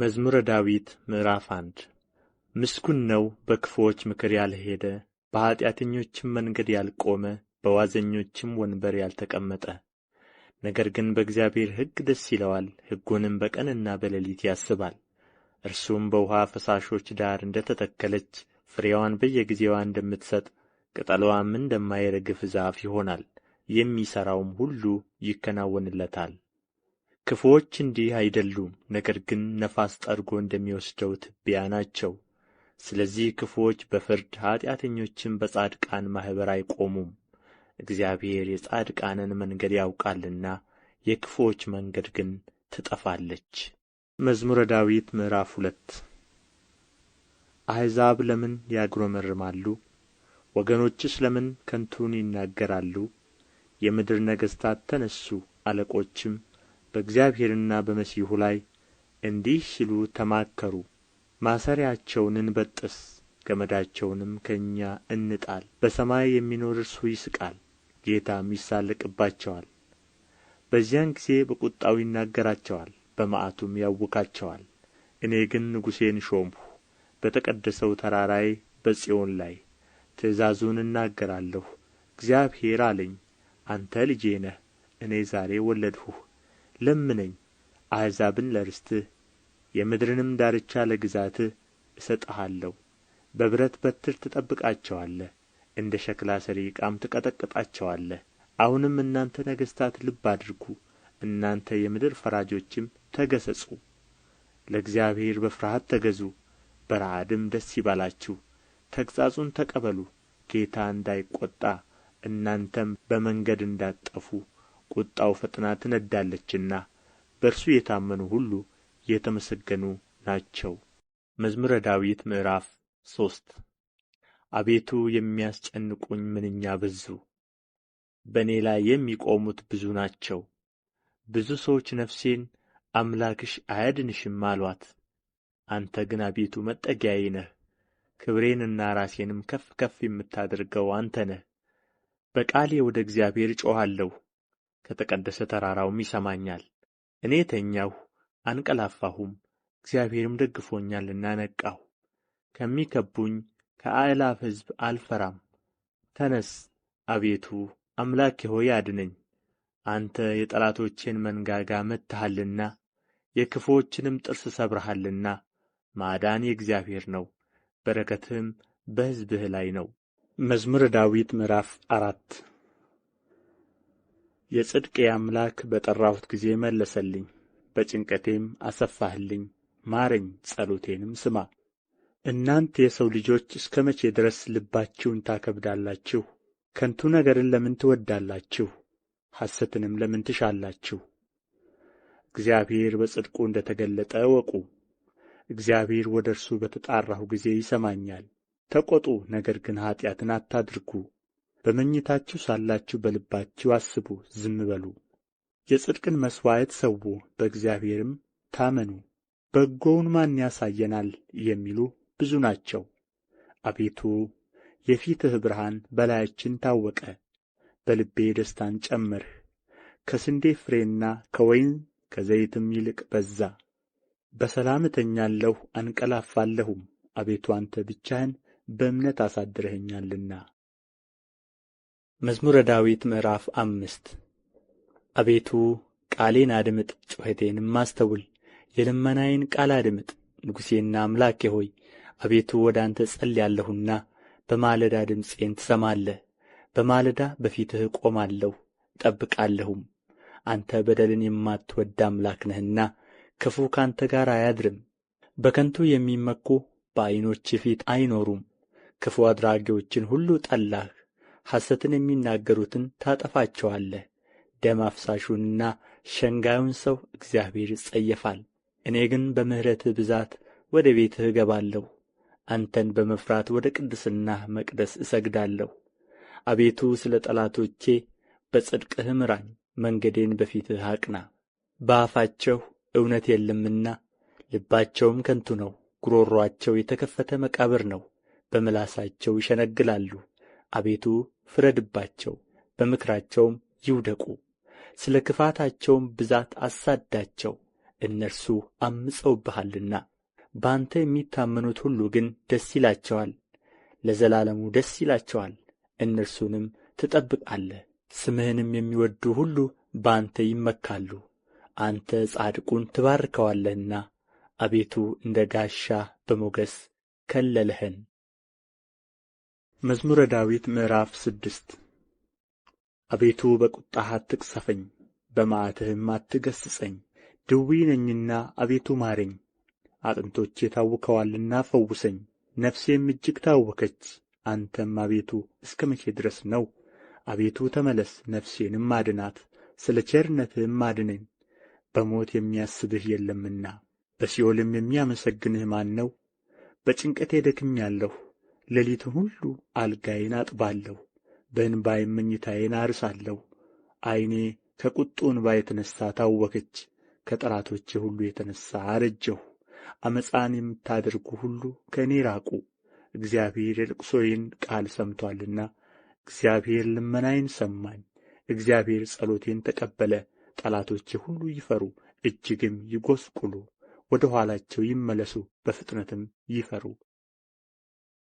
መዝሙረ ዳዊት ምዕራፍ 1 ምስጉን ነው በክፉዎች ምክር ያልሄደ፣ በኃጢአተኞችም መንገድ ያልቆመ፣ በዋዘኞችም ወንበር ያልተቀመጠ። ነገር ግን በእግዚአብሔር ሕግ ደስ ይለዋል፣ ሕጉንም በቀንና በሌሊት ያስባል። እርሱም በውኃ ፈሳሾች ዳር እንደ ተተከለች፣ ፍሬዋን በየጊዜዋ እንደምትሰጥ፣ ቅጠልዋም እንደማይረግፍ ዛፍ ይሆናል። የሚሠራውም ሁሉ ይከናወንለታል። ክፉዎች እንዲህ አይደሉም፣ ነገር ግን ነፋስ ጠርጎ እንደሚወስደው ትቢያ ናቸው። ስለዚህ ክፉዎች በፍርድ ኃጢአተኞችም በጻድቃን ማኅበር አይቆሙም። እግዚአብሔር የጻድቃንን መንገድ ያውቃልና የክፉዎች መንገድ ግን ትጠፋለች። መዝሙረ ዳዊት ምዕራፍ 2 አሕዛብ ለምን ያጉረመርማሉ? ወገኖችስ ለምን ከንቱን ይናገራሉ? የምድር ነገሥታት ተነሡ፣ አለቆችም በእግዚአብሔርና በመሲሑ ላይ እንዲህ ሲሉ ተማከሩ። ማሰሪያቸውን እንበጥስ፣ ገመዳቸውንም ከእኛ እንጣል። በሰማይ የሚኖር እርሱ ይስቃል፣ ጌታም ይሳለቅባቸዋል። በዚያን ጊዜ በቍጣው ይናገራቸዋል፣ በመዓቱም ያውካቸዋል። እኔ ግን ንጉሤን ሾምሁ፣ በተቀደሰው ተራራዬ በጽዮን ላይ። ትእዛዙን እናገራለሁ። እግዚአብሔር አለኝ፣ አንተ ልጄ ነህ፣ እኔ ዛሬ ወለድሁህ። ለምነኝ፣ አሕዛብን ለርስትህ የምድርንም ዳርቻ ለግዛትህ እሰጥሃለሁ። በብረት በትር ትጠብቃቸዋለህ፣ እንደ ሸክላ ሠሪ ዕቃም ትቀጠቅጣቸዋለህ። አሁንም እናንተ ነገሥታት ልብ አድርጉ፣ እናንተ የምድር ፈራጆችም ተገሠጹ። ለእግዚአብሔር በፍርሃት ተገዙ፣ በረዓድም ደስ ይበላችሁ። ተግሣጹን ተቀበሉ፣ ጌታ እንዳይቈጣ እናንተም በመንገድ እንዳትጠፉ። ቍጣው ፈጥና ትነድዳለችና በእርሱ የታመኑ ሁሉ የተመሰገኑ ናቸው። መዝሙረ ዳዊት ምዕራፍ 3 አቤቱ የሚያስጨንቁኝ ምንኛ በዙ! በእኔ ላይ የሚቆሙት ብዙ ናቸው። ብዙ ሰዎች ነፍሴን አምላክሽ አያድንሽም አሏት። አንተ ግን አቤቱ መጠጊያዬ ነህ፣ ክብሬንና ራሴንም ከፍ ከፍ የምታደርገው አንተ ነህ። በቃሌ ወደ እግዚአብሔር እጮኻለሁ፣ ከተቀደሰ ተራራውም ይሰማኛል። እኔ ተኛሁ አንቀላፋሁም፣ እግዚአብሔርም ደግፎኛልና ነቃሁ። ከሚከብቡኝ ከአእላፍ ሕዝብ አልፈራም። ተነስ አቤቱ አምላኬ ሆይ አድነኝ። አንተ የጠላቶቼን መንጋጋ መትሃልና የክፉዎችንም ጥርስ ሰብረሃልና። ማዳን የእግዚአብሔር ነው፣ በረከትህም በሕዝብህ ላይ ነው። መዝሙረ ዳዊት ምዕራፍ 4 የጽድቄ አምላክ በጠራሁት ጊዜ መለሰልኝ፣ በጭንቀቴም አሰፋህልኝ። ማረኝ፣ ጸሎቴንም ስማ። እናንተ የሰው ልጆች እስከ መቼ ድረስ ልባችሁን ታከብዳላችሁ? ከንቱ ነገርን ለምን ትወዳላችሁ? ሐሰትንም ለምን ትሻላችሁ? እግዚአብሔር በጽድቁ እንደ ተገለጠ እወቁ። እግዚአብሔር ወደ እርሱ በተጣራሁ ጊዜ ይሰማኛል። ተቈጡ፣ ነገር ግን ኀጢአትን አታድርጉ። በመኝታችሁ ሳላችሁ በልባችሁ አስቡ፣ ዝም በሉ። የጽድቅን መሥዋዕት ሠዉ፣ በእግዚአብሔርም ታመኑ። በጎውን ማን ያሳየናል የሚሉ ብዙ ናቸው። አቤቱ የፊትህ ብርሃን በላያችን ታወቀ። በልቤ ደስታን ጨመርህ፣ ከስንዴ ፍሬና ከወይን ከዘይትም ይልቅ በዛ። በሰላም እተኛለሁ አንቀላፋለሁም፣ አቤቱ አንተ ብቻህን በእምነት አሳድረኸኛልና። መዝሙረ ዳዊት ምዕራፍ 5 አቤቱ ቃሌን አድምጥ፣ ጩኸቴንም አስተውል፣ የልመናዬን ቃል አድምጥ። ንጉሤና አምላኬ ሆይ አቤቱ ወደ አንተ እጸልያለሁና በማለዳ ድምፄን ትሰማለህ። በማለዳ በፊትህ እቆማለሁ እጠብቃለሁም። አንተ በደልን የማትወድድ አምላክ ነህና ክፉ ካንተ ጋር አያድርም። በከንቱ የሚመኩ በዓይኖችህ ፊት አይኖሩም። ክፉ አድራጊዎችን ሁሉ ጠላህ፣ ሐሰትን የሚናገሩትን ታጠፋቸዋለህ። ደም አፍሳሹንና ሸንጋዩን ሰው እግዚአብሔር ይጸየፋል። እኔ ግን በምሕረትህ ብዛት ወደ ቤትህ እገባለሁ፣ አንተን በመፍራት ወደ ቅድስናህ መቅደስ እሰግዳለሁ። አቤቱ ስለ ጠላቶቼ በጽድቅህ ምራኝ፣ መንገዴን በፊትህ አቅና። በአፋቸው እውነት የለምና ልባቸውም ከንቱ ነው። ጉሮሮአቸው የተከፈተ መቃብር ነው፣ በምላሳቸው ይሸነግላሉ። አቤቱ ፍረድባቸው፣ በምክራቸውም ይውደቁ። ስለ ክፋታቸውም ብዛት አሳድዳቸው፣ እነርሱ ዐምፀውብሃልና። በአንተ የሚታመኑት ሁሉ ግን ደስ ይላቸዋል፣ ለዘላለሙ ደስ ይላቸዋል፣ እነርሱንም ትጠብቃለህ። ስምህንም የሚወድዱ ሁሉ በአንተ ይመካሉ። አንተ ጻድቁን ትባርከዋለህና አቤቱ እንደ ጋሻ በሞገስ ከለለኸን። መዝሙረ ዳዊት ምዕራፍ 6 አቤቱ በቍጣህ አትቅሠፈኝ፣ በመዓትህም አትገሥጸኝ። ድውይ ነኝና አቤቱ ማረኝ፣ አጥንቶቼ ታውከዋልና ፈውሰኝ። ነፍሴም እጅግ ታወከች። አንተም አቤቱ እስከ መቼ ድረስ ነው? አቤቱ ተመለስ፣ ነፍሴንም አድናት፣ ስለ ቸርነትህም አድነኝ። በሞት የሚያስብህ የለምና በሲኦልም የሚያመሰግንህ ማን ነው? በጭንቀቴ ደክሜአለሁ፣ ሌሊቱን ሁሉ አልጋዬን አጥባለሁ፣ በእንባዬም መኝታዬን አርሳለሁ። ዓይኔ ከቍጡ እንባ የተነሣ ታወከች፣ ከጠላቶቼ ሁሉ የተነሣ አረጀሁ። ዓመፃን የምታደርጉ ሁሉ ከእኔ ራቁ። እግዚአብሔር የልቅሶዬን ቃል ሰምቶአልና፣ እግዚአብሔር ልመናዬን ሰማኝ። እግዚአብሔር ጸሎቴን ተቀበለ። ጠላቶቼ ሁሉ ይፈሩ፣ እጅግም ይጐስቍሉ፣ ወደ ኋላቸው ይመለሱ፣ በፍጥነትም ይፈሩ።